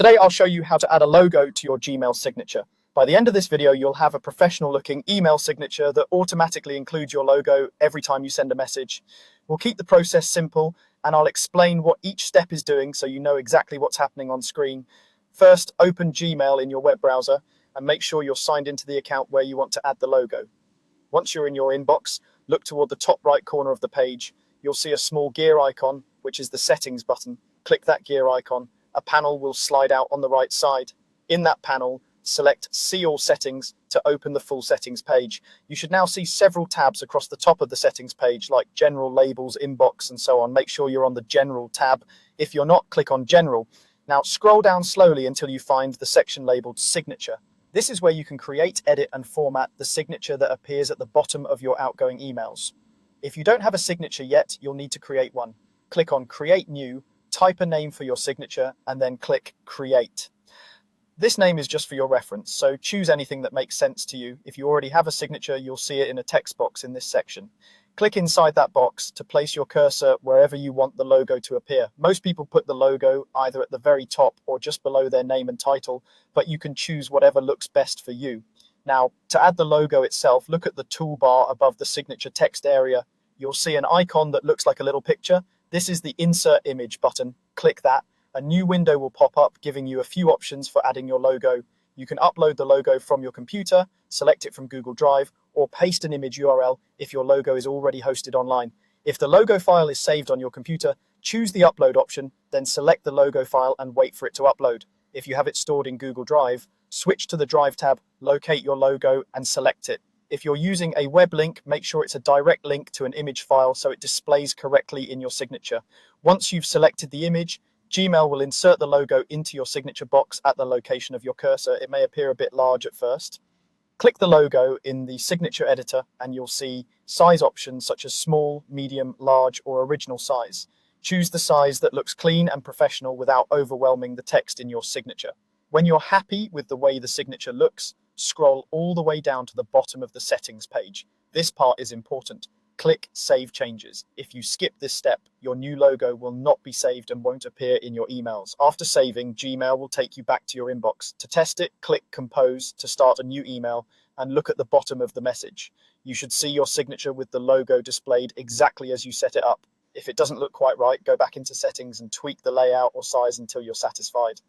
Today I'll show you how to add a logo to your Gmail signature. By the end of this video, you'll have a professional looking email signature that automatically includes your logo every time you send a message. We'll keep the process simple and I'll explain what each step is doing so you know exactly what's happening on screen. First, open Gmail in your web browser and make sure you're signed into the account where you want to add the logo. Once you're in your inbox, look toward the top right corner of the page. You'll see a small gear icon, which is the settings button. Click that gear icon. A panel will slide out on the right side. In that panel, select See All Settings to open the full settings page. You should now see several tabs across the top of the settings page, like General, Labels, Inbox, and so on. Make sure you're on the General tab. If you're not, click on General. Now scroll down slowly until you find the section labeled Signature. This is where you can create, edit, and format the signature that appears at the bottom of your outgoing emails. If you don't have a signature yet, you'll need to create one. Click on Create New, type a name for your signature, and then click Create. This name is just for your reference, so choose anything that makes sense to you. If you already have a signature, you'll see it in a text box in this section. Click inside that box to place your cursor wherever you want the logo to appear. Most people put the logo either at the very top or just below their name and title, but you can choose whatever looks best for you. Now, to add the logo itself, look at the toolbar above the signature text area. You'll see an icon that looks like a little picture. This is the Insert Image button. Click that. A new window will pop up, giving you a few options for adding your logo. You can upload the logo from your computer, select it from Google Drive, or paste an image URL if your logo is already hosted online. If the logo file is saved on your computer, choose the upload option, then select the logo file and wait for it to upload. If you have it stored in Google Drive, switch to the Drive tab, locate your logo, and select it. If you're using a web link, make sure it's a direct link to an image file so it displays correctly in your signature. Once you've selected the image, Gmail will insert the logo into your signature box at the location of your cursor. It may appear a bit large at first. Click the logo in the signature editor and you'll see size options such as small, medium, large, or original size. Choose the size that looks clean and professional without overwhelming the text in your signature. When you're happy with the way the signature looks, scroll all the way down to the bottom of the settings page. This part is important. Click Save Changes. If you skip this step, your new logo will not be saved and won't appear in your emails. After saving, Gmail will take you back to your inbox. To test it, click Compose to start a new email and look at the bottom of the message. You should see your signature with the logo displayed exactly as you set it up. If it doesn't look quite right, go back into settings and tweak the layout or size until you're satisfied.